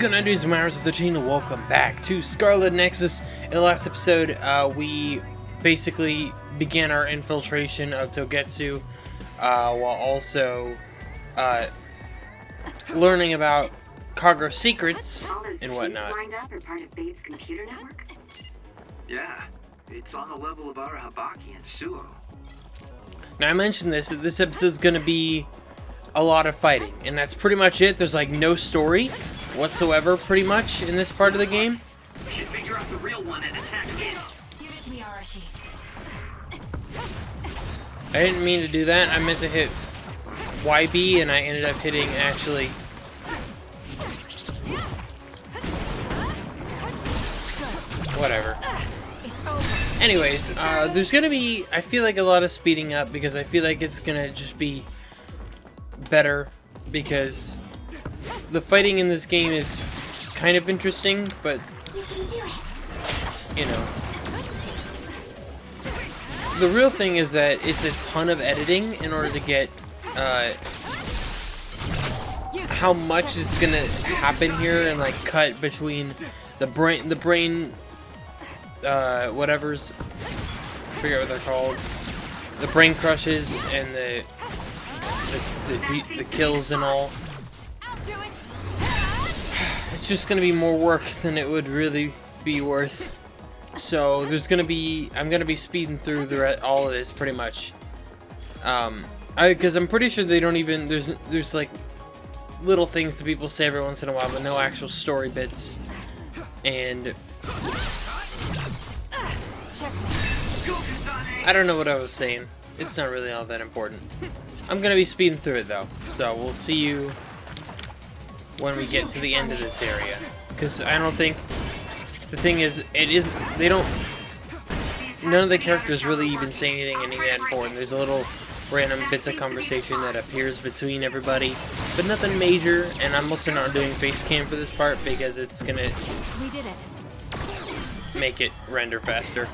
going on, dudes and Myros of 13, and welcome back to Scarlet Nexus. In the last episode, we basically began our infiltration of Togetsu, while also learning about cargo secrets and whatnot. Lined up are part of Babe's computer network? Yeah, it's on the level of our Habaki and Suo. Now, I mentioned this, that this episode's going to be a lot of fighting, and that's pretty much it. There's like no story whatsoever, pretty much, in this part of the game. We should figure out the real one and attack it. Give it to me, Arashi. I didn't mean to do that. I meant to hit YB, and I ended up hitting, actually... whatever. Anyways, there's gonna be, I feel like, a lot of speeding up, because I feel like it's gonna just be better, because the fighting in this game is kind of interesting, but, you know, the real thing is that it's a ton of editing in order to get how much is gonna happen here, and like cut between the brain whatever's, I forget what they're called, the brain crushes and the kills and all. It's just gonna be more work than it would really be worth. So there's gonna be, I'm gonna be speeding through all of this pretty much. Because I'm pretty sure they don't even, there's like little things that people say every once in a while, but no actual story bits. And I don't know what I was saying. It's not really all that important. I'm gonna be speeding through it though, so we'll see you when we get to the end of this area. Because I don't think, the thing is, they don't, none of the characters really even say anything that important. There's a little random bits of conversation that appears between everybody, but nothing major. And I'm also not doing face cam for this part because it's gonna make it render faster.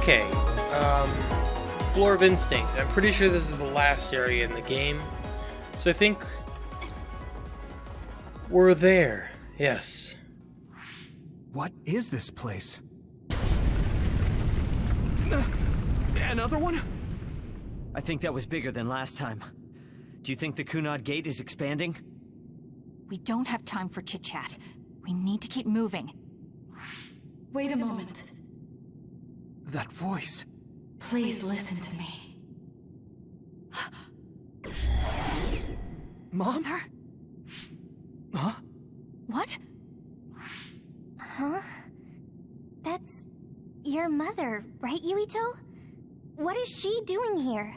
Okay, Floor of Instinct. I'm pretty sure this is the last area in the game. So I think we're there. Yes. What is this place? Another one? I think that was bigger than last time. Do you think the Kunad Gate is expanding? We don't have time for chit-chat. We need to keep moving. Wait a moment. That voice. Please listen to me. Mom? Mother? Huh? What? Huh? That's your mother, right, Yuito? What is she doing here?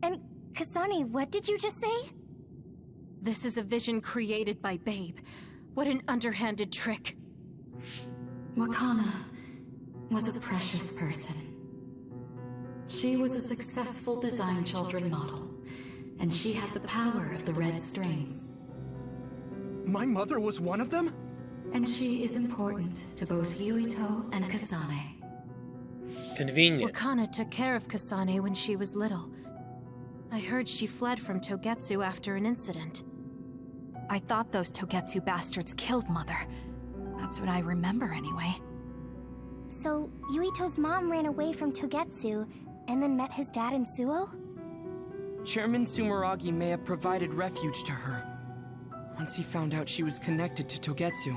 And Kasane, what did you just say? This is a vision created by Babe. What an underhanded trick. Wakana was a precious person. She was a successful design children model, and she had the power of the red strings. My mother was one of them? And she is important to both Yuito and Kasane. Convenient. Wakana took care of Kasane when she was little. I heard she fled from Togetsu after an incident. I thought those Togetsu bastards killed Mother. That's what I remember anyway. So, Yuito's mom ran away from Togetsu, and then met his dad in Suo? Chairman Sumeragi may have provided refuge to her, once he found out she was connected to Togetsu.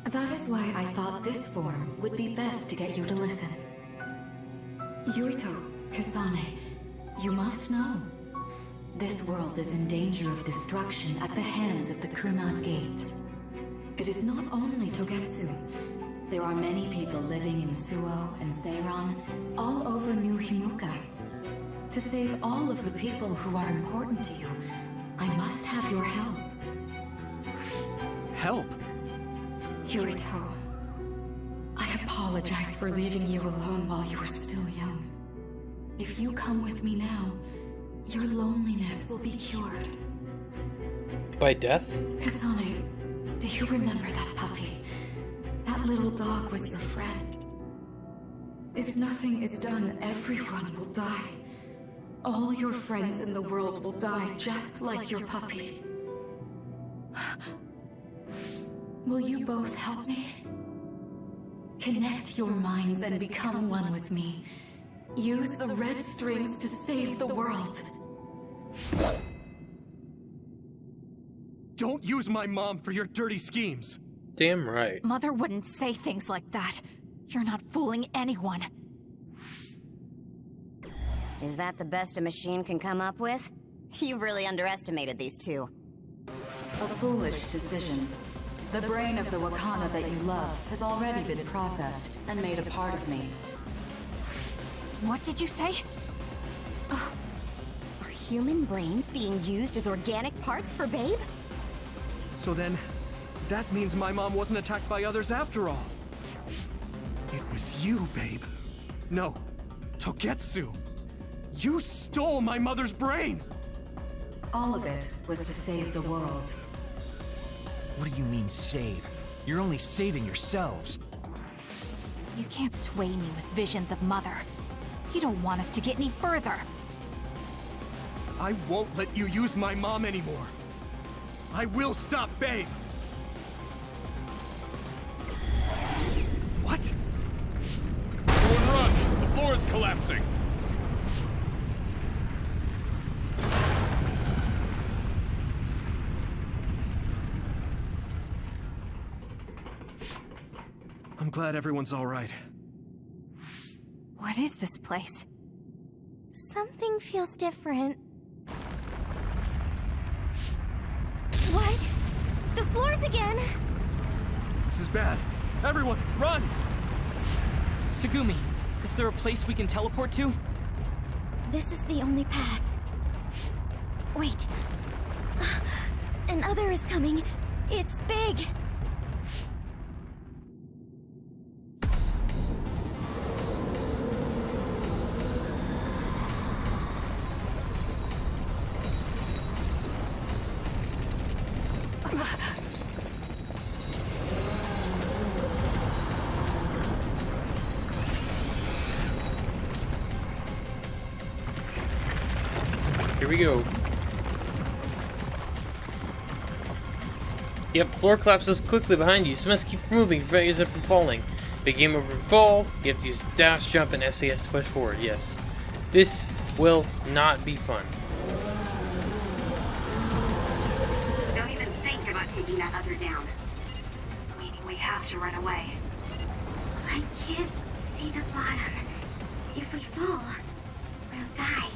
That is why I thought this form would be best to get you to listen. Yuito, Kasane, you must know. This world is in danger of destruction at the hands of the Kunad Gate. It is not only Togetsu. There are many people living in Suo and Seiran, all over New Himuka. To save all of the people who are important to you, I must have your help. Help? Yuito, I apologize for leaving you alone while you were still young. If you come with me now, your loneliness will be cured. By death? Kasane, do you remember that puppy? That little dog was your friend. If nothing is done, everyone will die. All your friends in the world will die just like your puppy. Will you both help me? Connect your minds and become one with me. Use the red strings to save the world. Don't use my mom for your dirty schemes. Damn right. Mother wouldn't say things like that. You're not fooling anyone. Is that the best a machine can come up with? You really underestimated these two. A foolish decision. The brain of the Wakana that you love has already been processed and made a part of me. What did you say? Are human brains being used as organic parts for Babe? So then, that means my mom wasn't attacked by others after all. It was you, Babe. No, Togetsu. You stole my mother's brain! All of it was to save the world. What do you mean, save? You're only saving yourselves. You can't sway me with visions of Mother. You don't want us to get any further. I won't let you use my mom anymore. I will stop Babe! What? Everyone run! The floor is collapsing! I'm glad everyone's all right. What is this place? Something feels different. What? The floors again! This is bad. Everyone, run! Tsugumi, is there a place we can teleport to? This is the only path. Wait. Another is coming. It's big. we go. Yep, floor collapses quickly behind you, so you must keep moving to prevent yourself from falling. Big game over fall, you have to use dash, jump, and SAS to push forward, yes. This will not be fun. Don't even think about taking that other down. Meaning we have to run away. I can't see the bottom. If we fall, we'll die.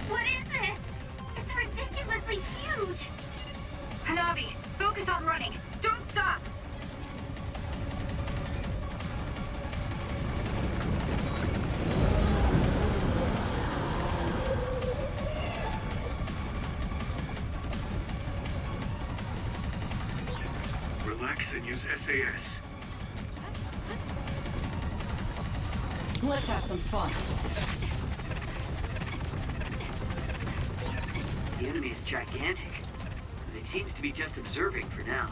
What is this? It's ridiculously huge! Hanabi, focus on running. Don't stop! Relax and use SAS. Let's have some fun. The enemy is gigantic, but it seems to be just observing for now.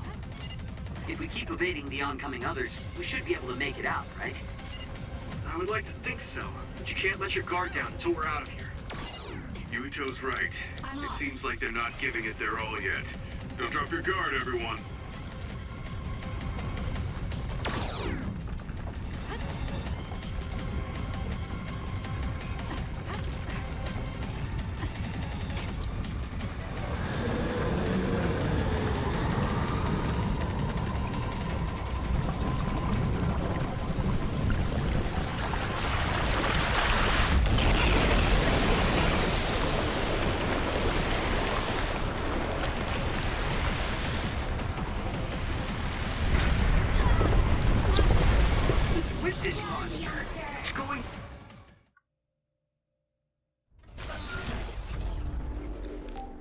If we keep evading the oncoming others, we should be able to make it out, right? I would like to think so, but you can't let your guard down until we're out of here. Yuito's right. It seems like they're not giving it their all yet. Don't drop your guard, everyone.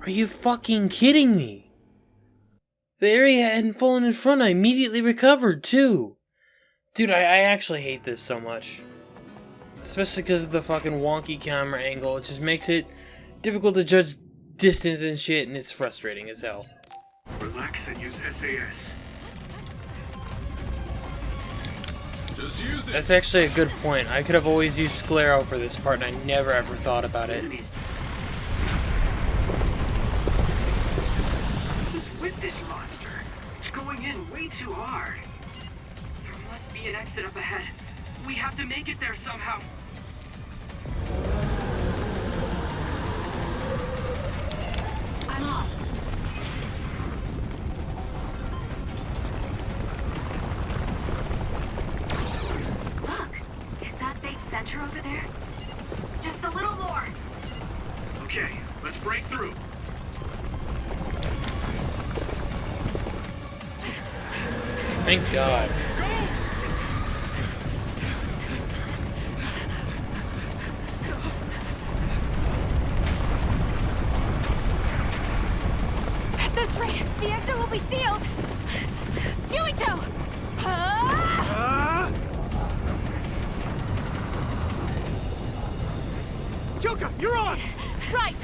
Are you fucking kidding me? The area hadn't fallen in front, I immediately recovered, too. Dude, I actually hate this so much. Especially because of the fucking wonky camera angle. It just makes it difficult to judge distance and shit, and it's frustrating as hell. Relax and use SAS. Just use it. That's actually a good point. I could have always used Sclero for this part, and I never ever thought about it. With this monster, it's going in way too hard. There must be an exit up ahead. We have to make it there somehow. I'm off. Look, is that big center over there? Just a little more. Okay, let's break through. Thank God. At this rate, the exit will be sealed. Yuito! Yuka, you're on! Right!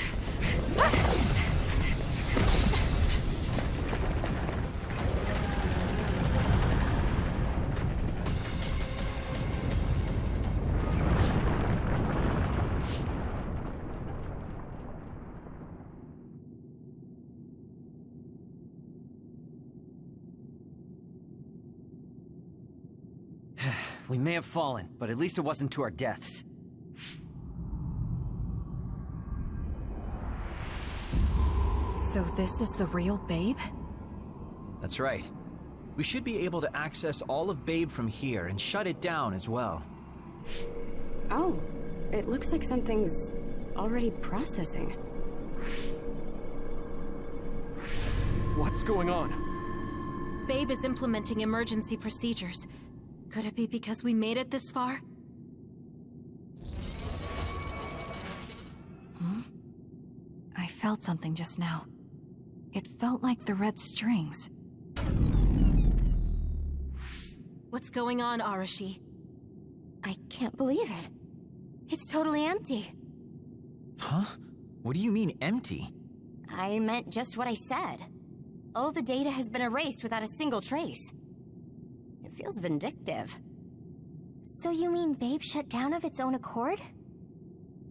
We may have fallen, but at least it wasn't to our deaths. So this is the real Babe? That's right. We should be able to access all of Babe from here and shut it down as well. Oh, it looks like something's already processing. What's going on? Babe is implementing emergency procedures. Could it be because we made it this far? I felt something just now. It felt like the red strings. What's going on, Arashi? I can't believe it. It's totally empty. Huh? What do you mean, empty? I meant just what I said. All the data has been erased without a single trace. It feels vindictive. So you mean Babe shut down of its own accord?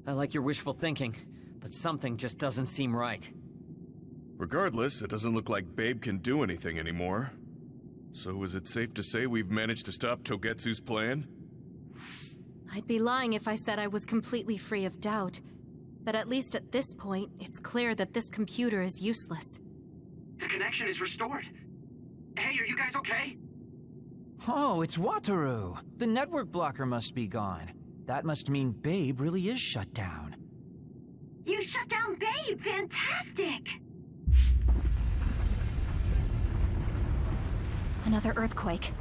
I like your wishful thinking, but something just doesn't seem right. Regardless, it doesn't look like Babe can do anything anymore. So is it safe to say we've managed to stop Togetsu's plan? I'd be lying if I said I was completely free of doubt. But at least at this point, it's clear that this computer is useless. The connection is restored. Hey, are you guys okay? Oh, it's Wataru. The network blocker must be gone. That must mean Babe really is shut down. You shut down Babe! Fantastic! Another earthquake.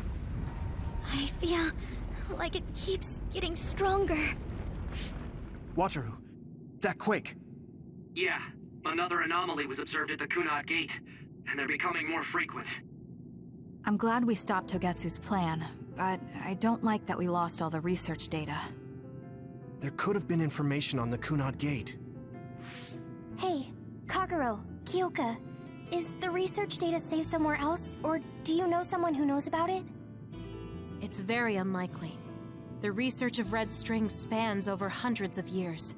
I feel like it keeps getting stronger. Wataru, that quake. Yeah, another anomaly was observed at the Kunad Gate, and they're becoming more frequent. I'm glad we stopped Togetsu's plan, but I don't like that we lost all the research data. There could have been information on the Kunad Gate. Hey, Kagero, Kyoka, is the research data saved somewhere else, or do you know someone who knows about it? It's very unlikely. The research of red strings spans over hundreds of years.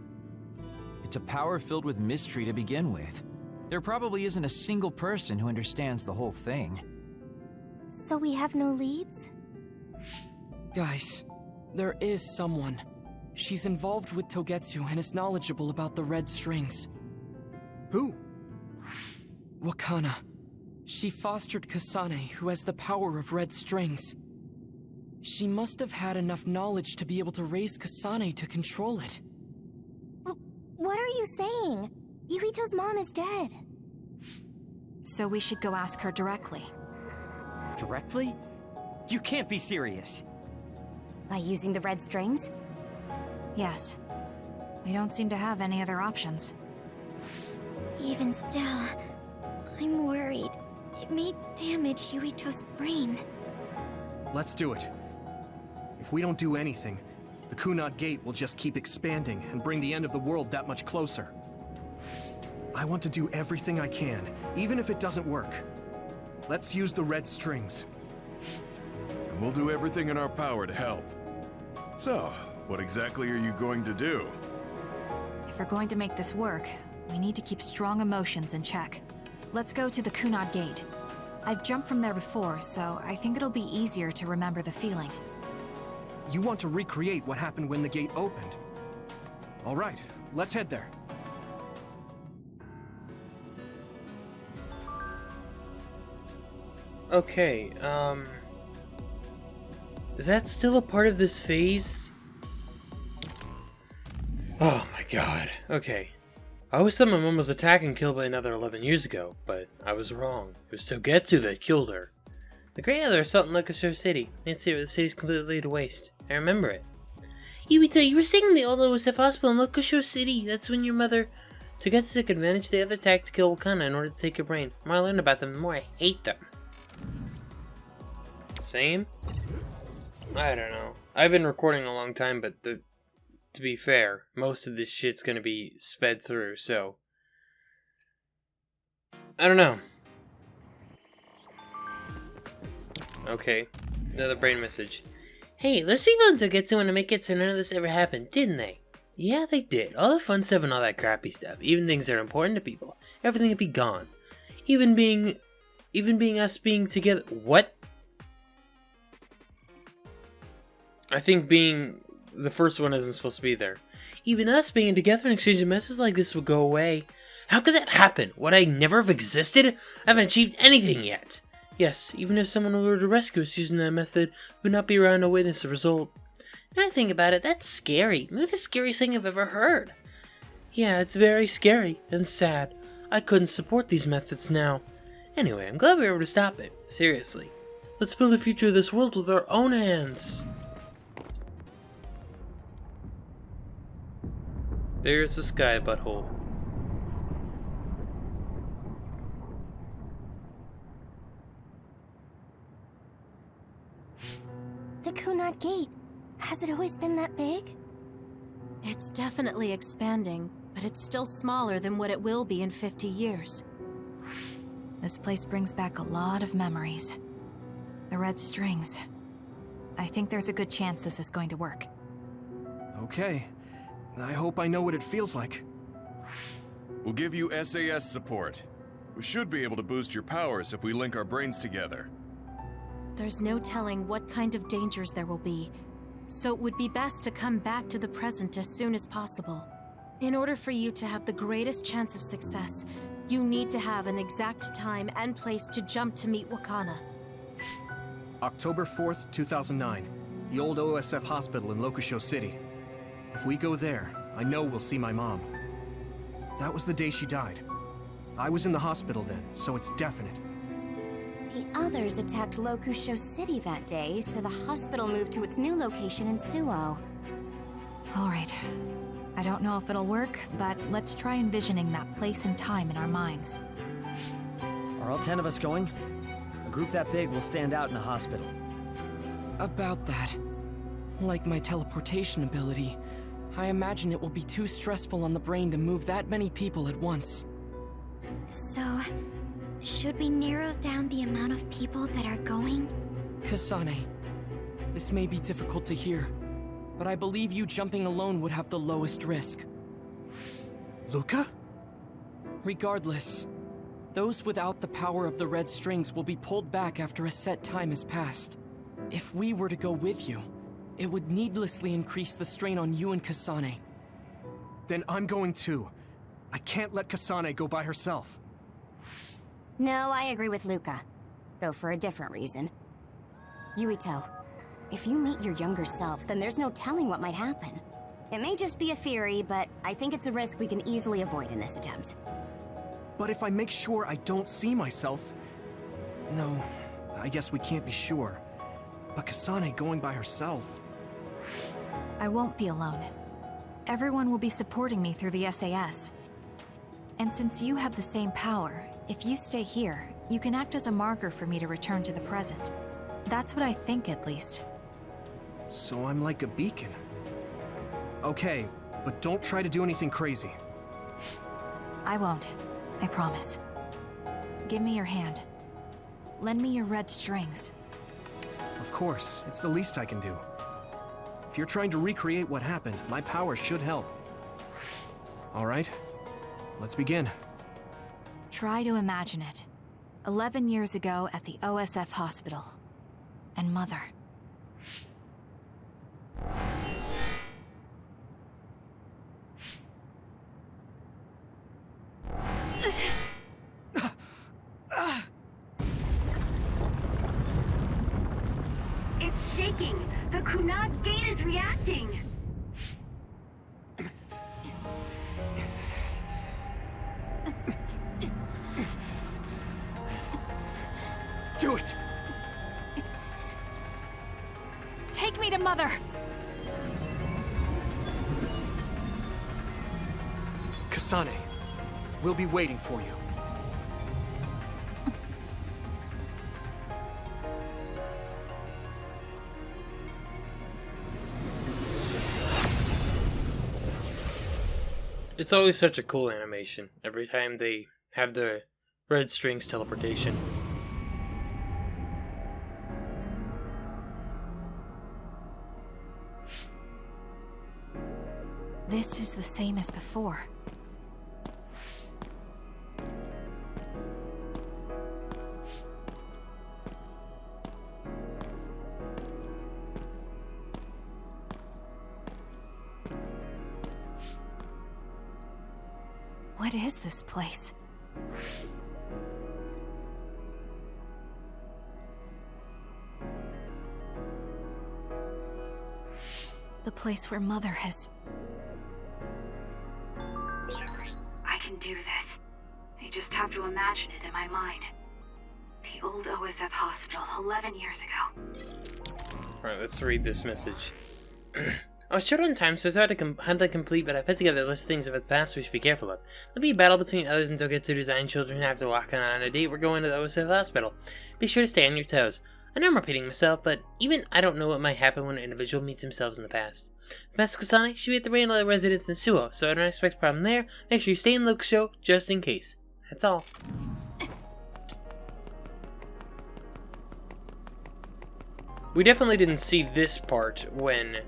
It's a power filled with mystery to begin with. There probably isn't a single person who understands the whole thing. So we have no leads? Guys, there is someone. She's involved with Togetsu and is knowledgeable about the red strings. Who? Wakana. She fostered Kasane, who has the power of red strings. She must have had enough knowledge to be able to raise Kasane to control it. What are you saying? Yuito's mom is dead. So we should go ask her directly. Directly? You can't be serious. By using the red strings? Yes. We don't seem to have any other options. Even still, I'm worried. It may damage Yuito's brain. Let's do it. If we don't do anything, the Kunad Gate will just keep expanding and bring the end of the world that much closer. I want to do everything I can, even if it doesn't work. Let's use the red strings. And we'll do everything in our power to help. So, what exactly are you going to do? If we're going to make this work, we need to keep strong emotions in check. Let's go to the Kunad Gate. I've jumped from there before, so I think it'll be easier to remember the feeling. You want to recreate what happened when the gate opened? All right, let's head there. Okay, is that still a part of this phase? Oh my god, okay. I always thought my mom was attacked and killed by another 11 years ago, but I was wrong. It was Togetsu that killed her. The Great Other assault in Lokashore City. The city's completely laid to waste. I remember it. Yuito, you were staying in the old OSF hospital in Lokashore City. That's when your mother Togetsu took advantage of the other attack to kill Wakana in order to take her brain. The more I learn about them, the more I hate them. Same? I don't know. I've been recording a long time, but to be fair, most of this shit's gonna be sped through, so I don't know. Okay, another brain message. Hey, those people in Togetsu want to make it so none of this ever happened, didn't they? Yeah, they did. All the fun stuff and all that crappy stuff. Even things that are important to people. Everything would be gone. Even being us being together. What? I think being the first one isn't supposed to be there. Even us being together and exchanging messages like this would go away. How could that happen? Would I never have existed? I haven't achieved anything yet. Yes, even if someone were to rescue us using that method, we would not be around to witness the result. Now I think about it, that's scary. Maybe the scariest thing I've ever heard. Yeah, it's very scary and sad. I couldn't support these methods now. Anyway, I'm glad we were able to stop it. Seriously. Let's build the future of this world with our own hands. There's the sky, butthole. The Kunad Gate. Has it always been that big? It's definitely expanding, but it's still smaller than what it will be in 50 years. This place brings back a lot of memories. The red strings. I think there's a good chance this is going to work. Okay. I hope I know what it feels like. We'll give you SAS support. We should be able to boost your powers if we link our brains together. There's no telling what kind of dangers there will be, so it would be best to come back to the present as soon as possible. In order for you to have the greatest chance of success, you need to have an exact time and place to jump to meet Wakana. October 4th, 2009. The old OSF hospital in Lokusho City. If we go there, I know we'll see my mom. That was the day she died. I was in the hospital then, so it's definite. The others attacked Lokusho City that day, so the hospital moved to its new location in Suo. Alright. I don't know if it'll work, but let's try envisioning that place and time in our minds. Are all 10 of us going? A group that big will stand out in a hospital. About that. Like my teleportation ability, I imagine it will be too stressful on the brain to move that many people at once. So, should we narrow down the amount of people that are going? Kasane, this may be difficult to hear, but I believe you jumping alone would have the lowest risk. Luca? Regardless, those without the power of the red strings will be pulled back after a set time has passed. If we were to go with you, it would needlessly increase the strain on you and Kasane. Then I'm going too. I can't let Kasane go by herself. No, I agree with Luca. Though for a different reason. Yuito, if you meet your younger self, then there's no telling what might happen. It may just be a theory, but I think it's a risk we can easily avoid in this attempt. But if I make sure I don't see myself... No, I guess we can't be sure. But Kasane going by herself... I won't be alone. Everyone will be supporting me through the SAS. And since you have the same power, if you stay here, you can act as a marker for me to return to the present. That's what I think, at least. So I'm like a beacon. Okay, but don't try to do anything crazy. I won't. I promise. Give me your hand. Lend me your red strings. Of course, it's the least I can do. If you're trying to recreate what happened, my powers should help. All right, let's begin. Try to imagine it. 11 years ago at the OSF hospital. And Mother. It's shaking! The Kunad gate is reacting! Do it! Take me to Mother! Kasane, we'll be waiting for you. It's always such a cool animation, every time they have the red strings teleportation. This is the same as before. What is this place? The place where Mother has... I can do this. I just have to imagine it in my mind. The old OSF hospital 11 years ago. Alright, let's read this message. I was short on time, so I had to complete, but I put together a list of things of the past we should be careful of. There'll be a battle between others and Togetsu design children who have to walk on a date. We're going to the OSF hospital. Be sure to stay on your toes. I know I'm repeating myself, but even I don't know what might happen when an individual meets themselves in the past. Master Kasane should be at the Rainbow residence in Suo, so I don't expect a problem there. Make sure you stay in Lokusho, just in case. That's all. We definitely didn't see this part when...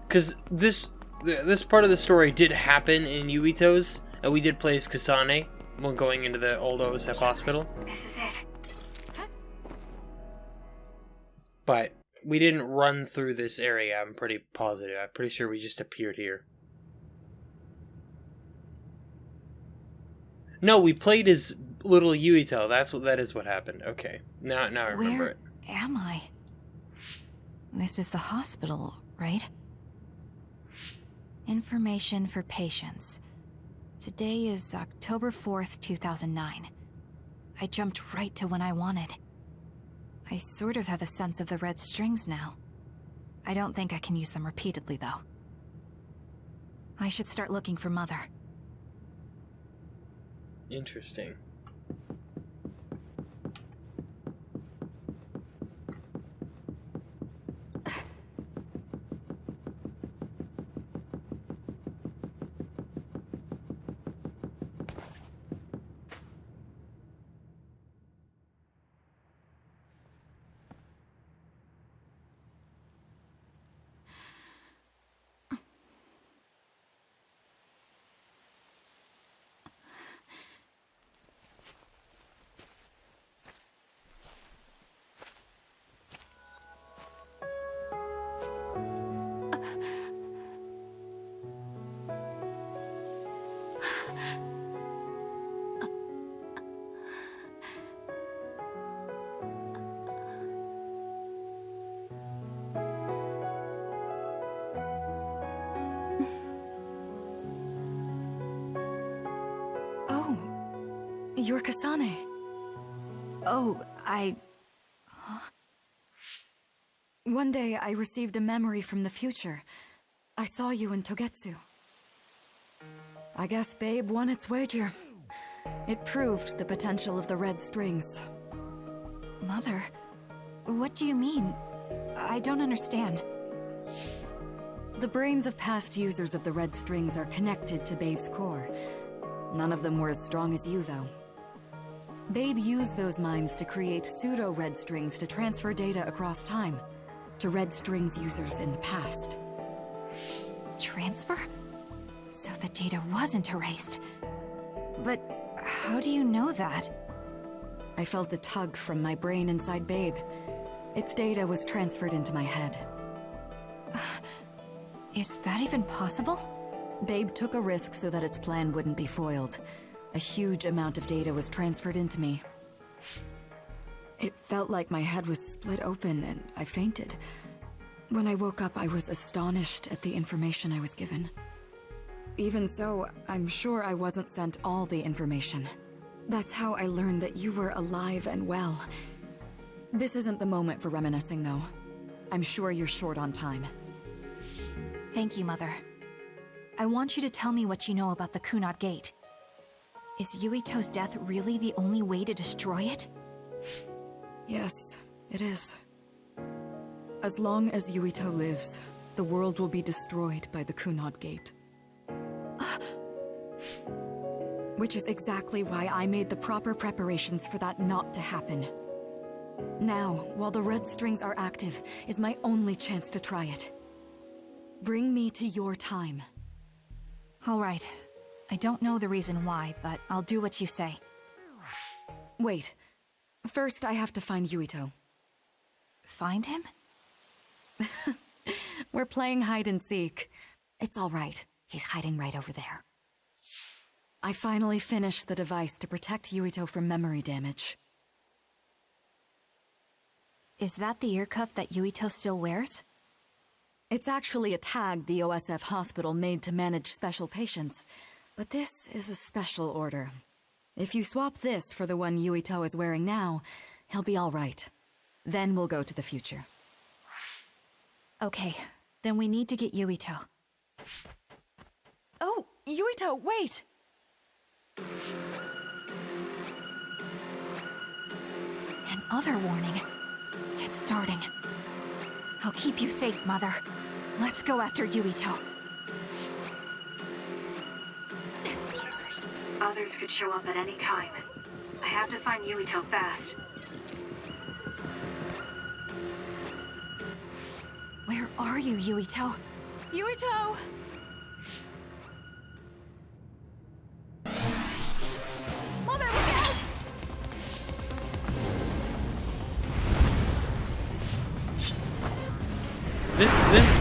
Because this part of the story did happen in Yuito's, and we did play as Kasane when going into the old OSF hospital. This is it. But we didn't run through this area, I'm pretty positive. I'm pretty sure we just appeared here. No, we played as little Yuito. That is what happened. Okay. Now I remember it. Where am I? This is the hospital, right? Information for patients. Today is October 4th, 2009. I jumped right to when I wanted. I sort of have a sense of the red strings now. I don't think I can use them repeatedly, though. I should start looking for Mother. Interesting. You're Kasane. Oh, Huh? One day I received a memory from the future. I saw you in Togetsu. I guess Babe won its wager. It proved the potential of the red strings. Mother? What do you mean? I don't understand. The brains of past users of the red strings are connected to Babe's core. None of them were as strong as you, though. Babe used those minds to create pseudo-red strings to transfer data across time to red strings users in the past. Transfer? So the data wasn't erased. But how do you know that? I felt a tug from my brain inside Babe. Its data was transferred into my head. Is that even possible? Babe took a risk so that its plan wouldn't be foiled. A huge amount of data was transferred into me. It felt like my head was split open and I fainted. When I woke up, I was astonished at the information I was given. Even so, I'm sure I wasn't sent all the information. That's how I learned that you were alive and well. This isn't the moment for reminiscing, though. I'm sure you're short on time. Thank you, Mother. I want you to tell me what you know about the Kunad Gate. Is Yuito's death really the only way to destroy it? Yes, it is. As long as Yuito lives, the world will be destroyed by the Kunad Gate. Which is exactly why I made the proper preparations for that not to happen. Now, while the red strings are active, is my only chance to try it. Bring me to your time. All right. I don't know the reason why, but I'll do what you say. Wait. First, I have to find Yuito. Find him? We're playing hide and seek. It's all right. He's hiding right over there. I finally finished the device to protect Yuito from memory damage. Is that the ear cuff that Yuito still wears? It's actually a tag the OSF hospital made to manage special patients. But this is a special order. If you swap this for the one Yuito is wearing now, he'll be all right. Then we'll go to the future. Okay, then we need to get Yuito. Oh, Yuito, wait! Another warning. It's starting. I'll keep you safe, Mother. Let's go after Yuito. Others could show up at any time. I have to find Yuito fast. Where are you, Yuito? Yuito! Mother, look out!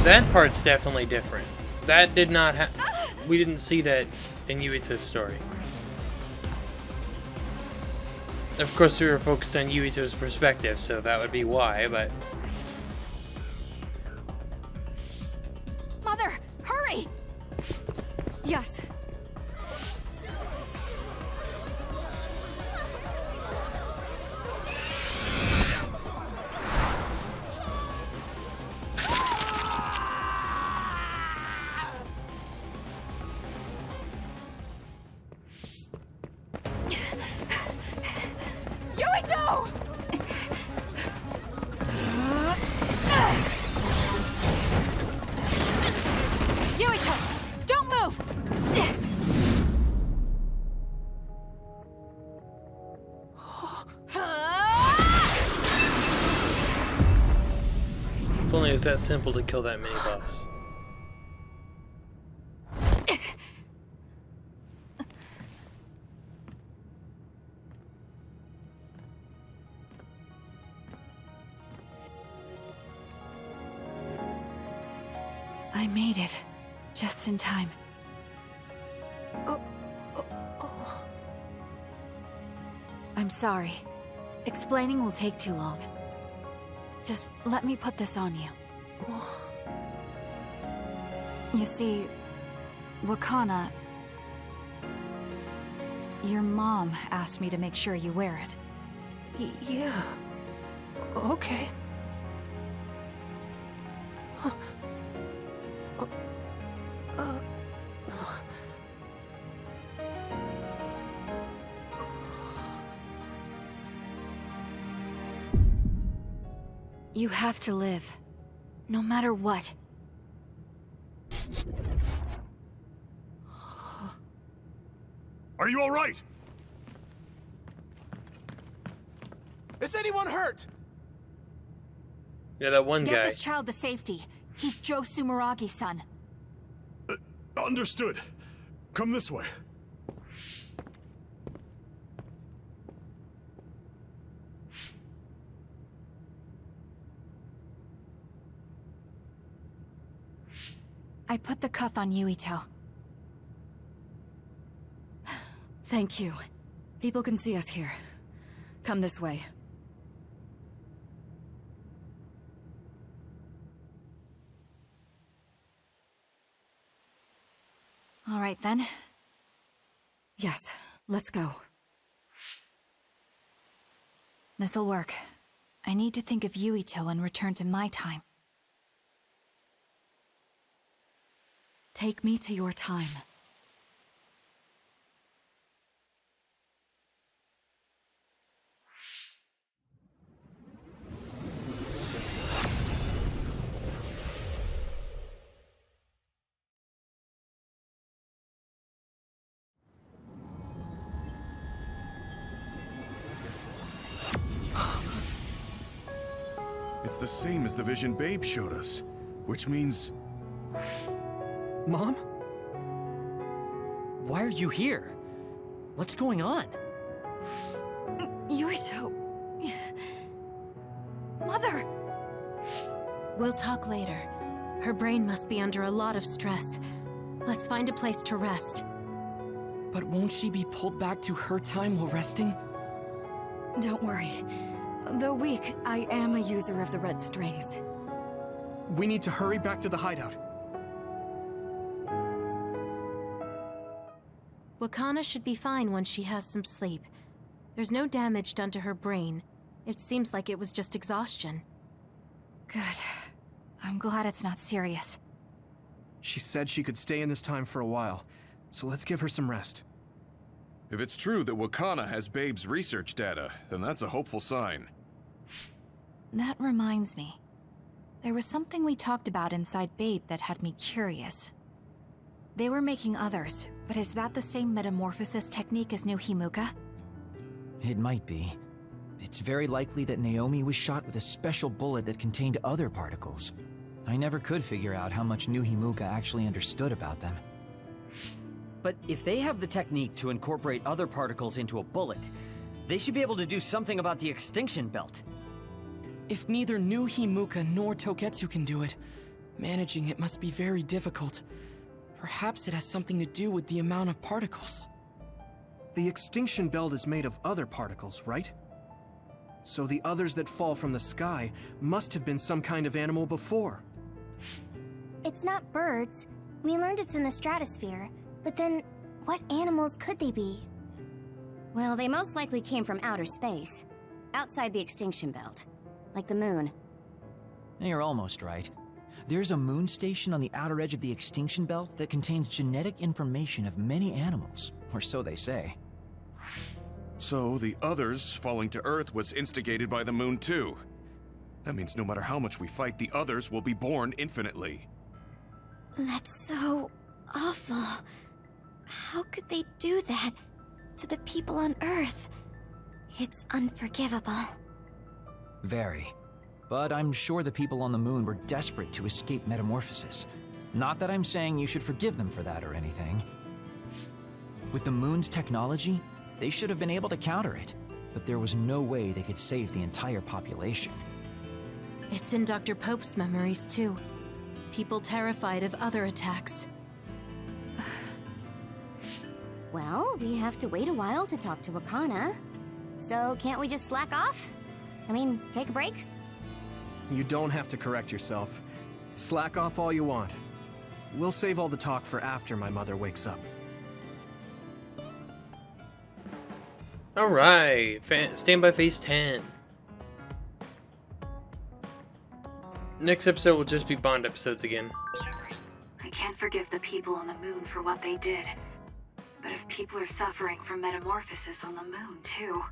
That part's definitely different. That did not we didn't see that in Yuito's story. Of course, we were focused on Yuito's perspective, so that would be why, but... Mother, hurry! Yes. Yuito! Yuito, don't move! If only it was that simple to kill that mini-boss. I made it. Just in time. I'm sorry. Explaining will take too long. Just let me put this on you. You see, Wakana... Your mom asked me to make sure you wear it. Yeah. Okay. You have to live. No matter what. Are you all right? Is anyone hurt? Yeah, that one guy. Get this child to safety. He's Joe Sumeragi's son. Understood. Come this way. I put the cuff on Yuito. Thank you. People can see us here. Come this way. All right, then. Yes, let's go. This'll work. I need to think of Yuito and return to my time. Take me to your time. It's the same as the vision Babe showed us, which means... Mom? Why are you here? What's going on? Yuito... Mother! We'll talk later. Her brain must be under a lot of stress. Let's find a place to rest. But won't she be pulled back to her time while resting? Don't worry. Though weak, I am a user of the red strings. We need to hurry back to the hideout. Wakana should be fine once she has some sleep. There's no damage done to her brain. It seems like it was just exhaustion. Good. I'm glad it's not serious. She said she could stay in this time for a while, so let's give her some rest. If it's true that Wakana has Babe's research data, then that's a hopeful sign. That reminds me. There was something we talked about inside Babe that had me curious. They were making others, but is that the same metamorphosis technique as New Himuka? It might be. It's very likely that Naomi was shot with a special bullet that contained other particles. I never could figure out how much New Himuka actually understood about them. But if they have the technique to incorporate other particles into a bullet, they should be able to do something about the extinction belt. If neither New Himuka nor Togetsu can do it, managing it must be very difficult. Perhaps it has something to do with the amount of particles. The extinction belt is made of other particles, right? So the others that fall from the sky must have been some kind of animal before. It's not birds. We learned it's in the stratosphere. But then, what animals could they be? Well, they most likely came from outer space. Outside the extinction belt. Like the moon. You're almost right. There's a moon station on the outer edge of the extinction belt that contains genetic information of many animals, or so they say. So the others falling to Earth was instigated by the moon too. That means no matter how much we fight, the others will be born infinitely. That's so awful. How could they do that to the people on Earth? It's unforgivable. Very. But I'm sure the people on the moon were desperate to escape metamorphosis. Not that I'm saying you should forgive them for that or anything. With the moon's technology, they should have been able to counter it, but there was no way they could save the entire population. It's in Dr. Pope's memories, too. People terrified of other attacks. Well, we have to wait a while to talk to Wakana. So can't we just slack off? I mean, take a break? You don't have to correct yourself. Slack off all you want. We'll save all the talk for after my mother wakes up. Alright, stand by phase 10. Next episode will just be Bond episodes again. I can't forgive the people on the moon for what they did. But if people are suffering from metamorphosis on the moon, too.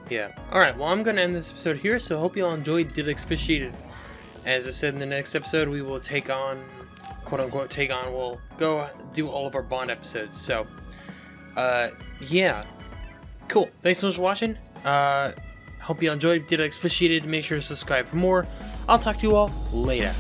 Yeah. Alright, well, I'm going to end this episode here, so I hope you all enjoyed, did appreciate it. As I said, in the next episode, we will take on, quote-unquote, we'll go do all of our Bond episodes. So, yeah. Cool. Thanks so much for watching. Hope you all enjoyed, did appreciate it. Make sure to subscribe for more. I'll talk to you all later.